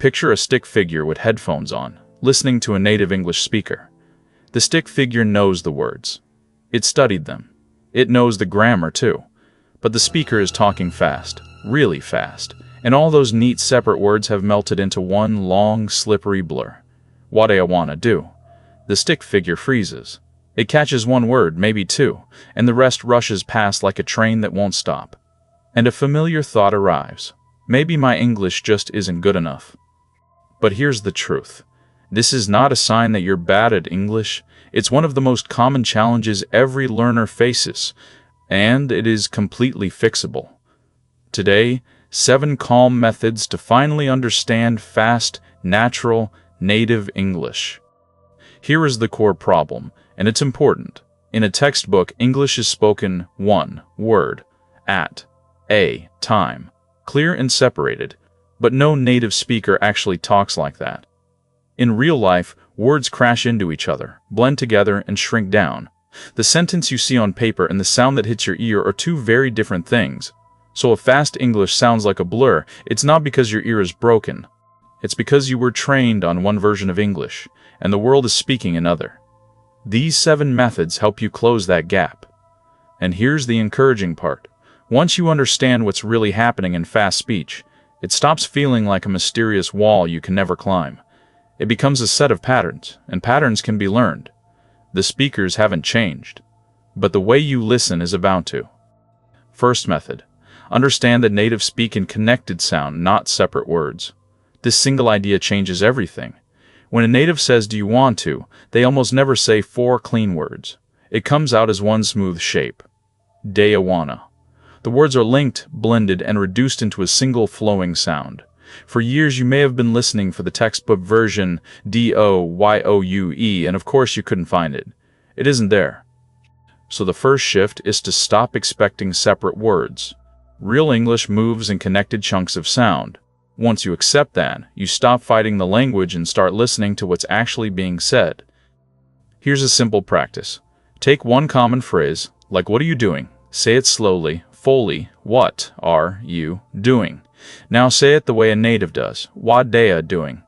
Picture a stick figure with headphones on, listening to a native English speaker. The stick figure knows the words. It studied them. It knows the grammar too. But the speaker is talking fast, really fast, and all those neat separate words have melted into one long, slippery blur. What do I want to do? The stick figure freezes. It catches one word, maybe two, and the rest rushes past like a train that won't stop. And a familiar thought arrives. Maybe my English just isn't good enough. But here's the truth. This is not a sign that you're bad at English. It's one of the most common challenges every learner faces, and it is completely fixable. Today, 7 calm methods to finally understand fast, natural, native English. Here is the core problem, and it's important. In a textbook, English is spoken one word, at, a time, clear and separated, but no native speaker actually talks like that. In real life, words crash into each other, blend together, and shrink down. The sentence you see on paper and the sound that hits your ear are two very different things. So if fast English sounds like a blur, it's not because your ear is broken. It's because you were trained on one version of English, and the world is speaking another. These 7 methods help you close that gap. And here's the encouraging part. Once you understand what's really happening in fast speech, it stops feeling like a mysterious wall you can never climb. It becomes a set of patterns, and patterns can be learned. The speakers haven't changed, but the way you listen is about to. First method. Understand that natives speak in connected sound, not separate words. This single idea changes everything. When a native says, "Do you want to?" they almost never say 4 clean words. It comes out as one smooth shape. "De wanna." The words are linked, blended, and reduced into a single flowing sound. For years you may have been listening for the textbook version DOYOUE, and of course you couldn't find it. It isn't there. So the first shift is to stop expecting separate words. Real English moves in connected chunks of sound. Once you accept that, you stop fighting the language and start listening to what's actually being said. Here's a simple practice. Take one common phrase, like "What are you doing?" Say it slowly, fully. What are you doing? Now say it the way a native does. What they doing?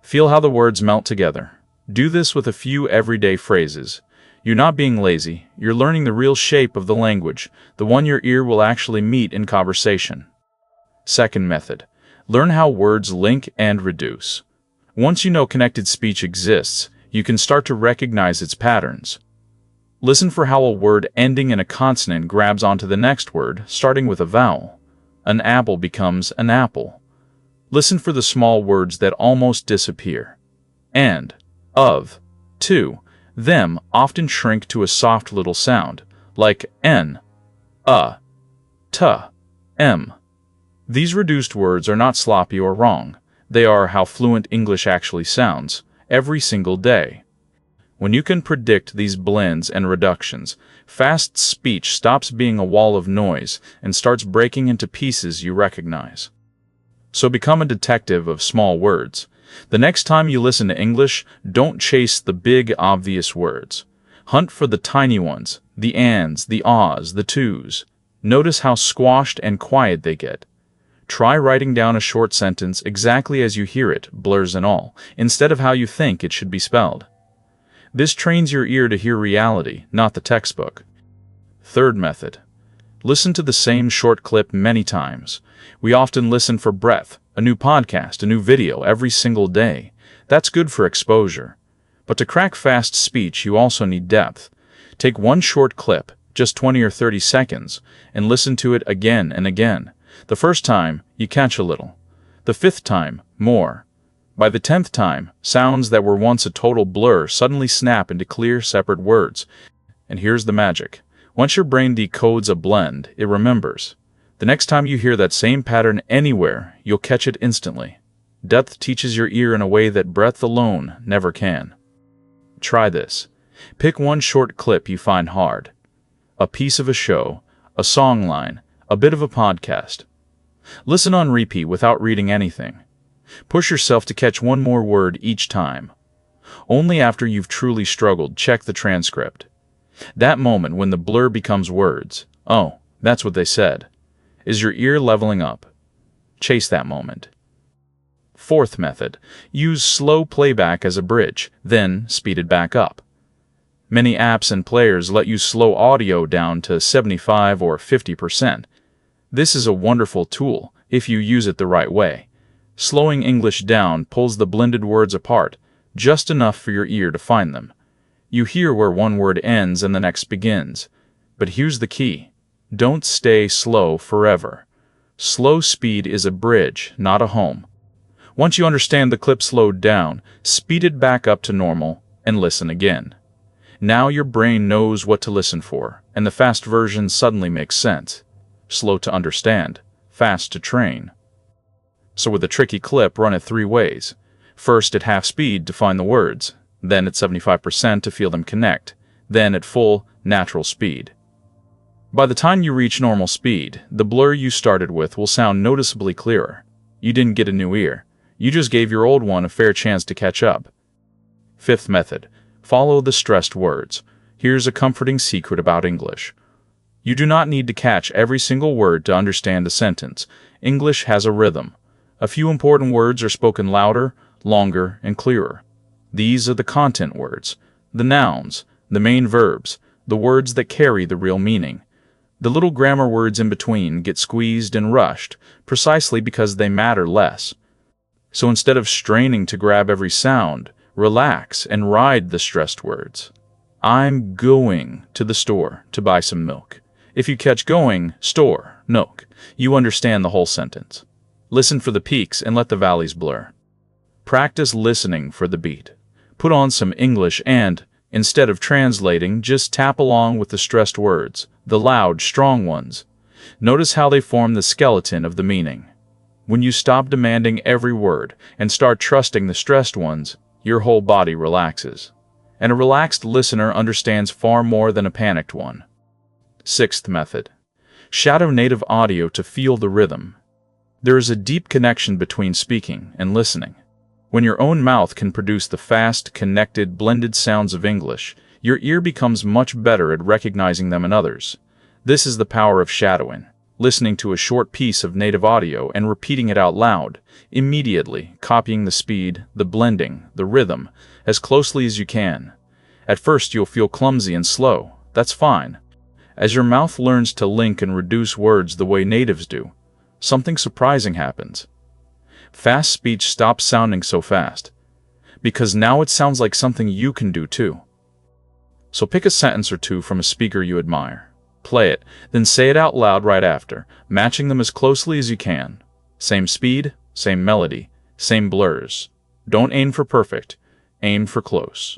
Feel how the words melt together. Do this with a few everyday phrases. You're not being lazy. You're learning the real shape of the language, the one your ear will actually meet in conversation. Second method. Learn how words link and reduce. Once you know connected speech exists, you can start to recognize its patterns. Listen for how a word ending in a consonant grabs onto the next word, starting with a vowel. An apple becomes an apple. Listen for the small words that almost disappear. And, of, to, them often shrink to a soft little sound, like n, t, m. These reduced words are not sloppy or wrong. They are how fluent English actually sounds, every single day. When you can predict these blends and reductions, fast speech stops being a wall of noise and starts breaking into pieces you recognize. So become a detective of small words. The next time you listen to English, don't chase the big, obvious words. Hunt for the tiny ones, the ands, the ahs, the tos. Notice how squashed and quiet they get. Try writing down a short sentence exactly as you hear it, blurs and all, instead of how you think it should be spelled. This trains your ear to hear reality, not the textbook. Third method. Listen to the same short clip many times. We often listen for breath, a new podcast, a new video every single day. That's good for exposure. But to crack fast speech, you also need depth. Take one short clip, just 20 or 30 seconds, and listen to it again and again. The first time, you catch a little. The 5th time, more. By the 10th time, sounds that were once a total blur suddenly snap into clear, separate words. And here's the magic. Once your brain decodes a blend, it remembers. The next time you hear that same pattern anywhere, you'll catch it instantly. Depth teaches your ear in a way that breadth alone never can. Try this. Pick one short clip you find hard. A piece of a show, a song line, a bit of a podcast. Listen on repeat without reading anything. Push yourself to catch one more word each time. Only after you've truly struggled, check the transcript. That moment when the blur becomes words, "Oh, that's what they said," is your ear leveling up. Chase that moment. Fourth method, use slow playback as a bridge, then speed it back up. Many apps and players let you slow audio down to 75 or 50%. This is a wonderful tool if you use it the right way. Slowing English down pulls the blended words apart, just enough for your ear to find them. You hear where one word ends and the next begins. But here's the key. Don't stay slow forever. Slow speed is a bridge, not a home. Once you understand the clip slowed down, speed it back up to normal and listen again. Now your brain knows what to listen for, and the fast version suddenly makes sense. Slow to understand, fast to train. So with a tricky clip, run it 3 ways. First at half speed to find the words, then at 75% to feel them connect, then at full, natural speed. By the time you reach normal speed, the blur you started with will sound noticeably clearer. You didn't get a new ear. You just gave your old one a fair chance to catch up. Fifth method, follow the stressed words. Here's a comforting secret about English. You do not need to catch every single word to understand a sentence. English has a rhythm. A few important words are spoken louder, longer, and clearer. These are the content words, the nouns, the main verbs, the words that carry the real meaning. The little grammar words in between get squeezed and rushed, precisely because they matter less. So instead of straining to grab every sound, relax and ride the stressed words. I'm going to the store to buy some milk. If you catch going, store, milk, you understand the whole sentence. Listen for the peaks and let the valleys blur. Practice listening for the beat. Put on some English and, instead of translating, just tap along with the stressed words, the loud, strong ones. Notice how they form the skeleton of the meaning. When you stop demanding every word and start trusting the stressed ones, your whole body relaxes. And a relaxed listener understands far more than a panicked one. Sixth method. Shadow native audio to feel the rhythm. There is a deep connection between speaking and listening. When your own mouth can produce the fast, connected, blended sounds of English, your ear becomes much better at recognizing them in others. This is the power of shadowing. Listening to a short piece of native audio and repeating it out loud, immediately copying the speed, the blending, the rhythm, as closely as you can. At first you'll feel clumsy and slow. That's fine. As your mouth learns to link and reduce words the way natives do, something surprising happens. Fast speech stops sounding so fast, because now it sounds like something you can do too. So pick a sentence or two from a speaker you admire. Play it, then say it out loud right after, matching them as closely as you can. Same speed, same melody, same blurs. Don't aim for perfect, aim for close.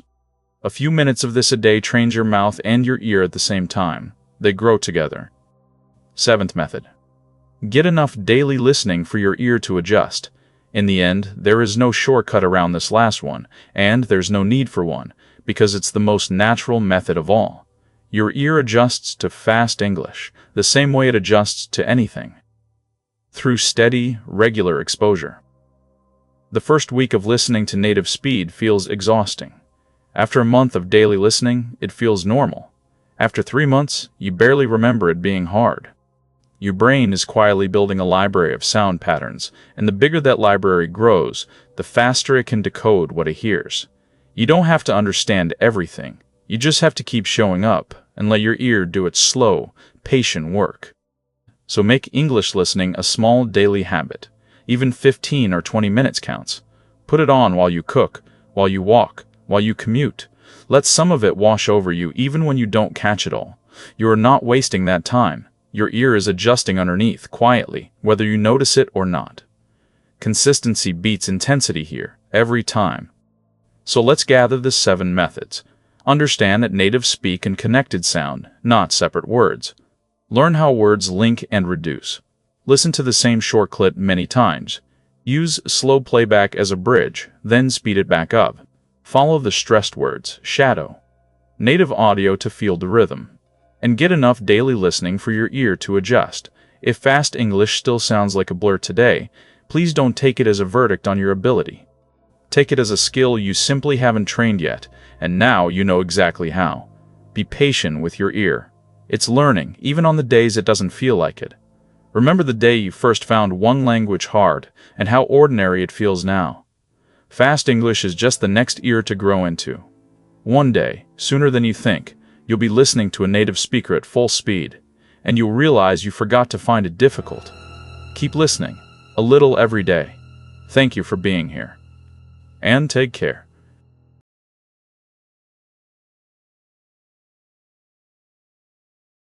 A few minutes of this a day trains your mouth and your ear at the same time. They grow together. Seventh method. Get enough daily listening for your ear to adjust. In the end, there is no shortcut around this last one, and there's no need for one, because it's the most natural method of all. Your ear adjusts to fast English, the same way it adjusts to anything. Through steady, regular exposure. The first week of listening to native speed feels exhausting. After a month of daily listening, it feels normal. After 3 months, you barely remember it being hard. Your brain is quietly building a library of sound patterns, and the bigger that library grows, the faster it can decode what it hears. You don't have to understand everything. You just have to keep showing up and let your ear do its slow, patient work. So make English listening a small daily habit. Even 15 or 20 minutes counts. Put it on while you cook, while you walk, while you commute. Let some of it wash over you even when you don't catch it all. You are not wasting that time. Your ear is adjusting underneath, quietly, whether you notice it or not. Consistency beats intensity here, every time. So let's gather the 7 methods. Understand that natives speak in connected sound, not separate words. Learn how words link and reduce. Listen to the same short clip many times. Use slow playback as a bridge, then speed it back up. Follow the stressed words, shadow. Native audio to feel the rhythm. And get enough daily listening for your ear to adjust. If fast English still sounds like a blur today, please don't take it as a verdict on your ability. Take it as a skill you simply haven't trained yet, and now you know exactly how. Be patient with your ear. It's learning, even on the days it doesn't feel like it. Remember the day you first found one language hard and how ordinary it feels now. Fast English is just the next ear to grow into. One day, sooner than you think, you'll be listening to a native speaker at full speed, and you'll realize you forgot to find it difficult. Keep listening, a little every day. Thank you for being here. And take care.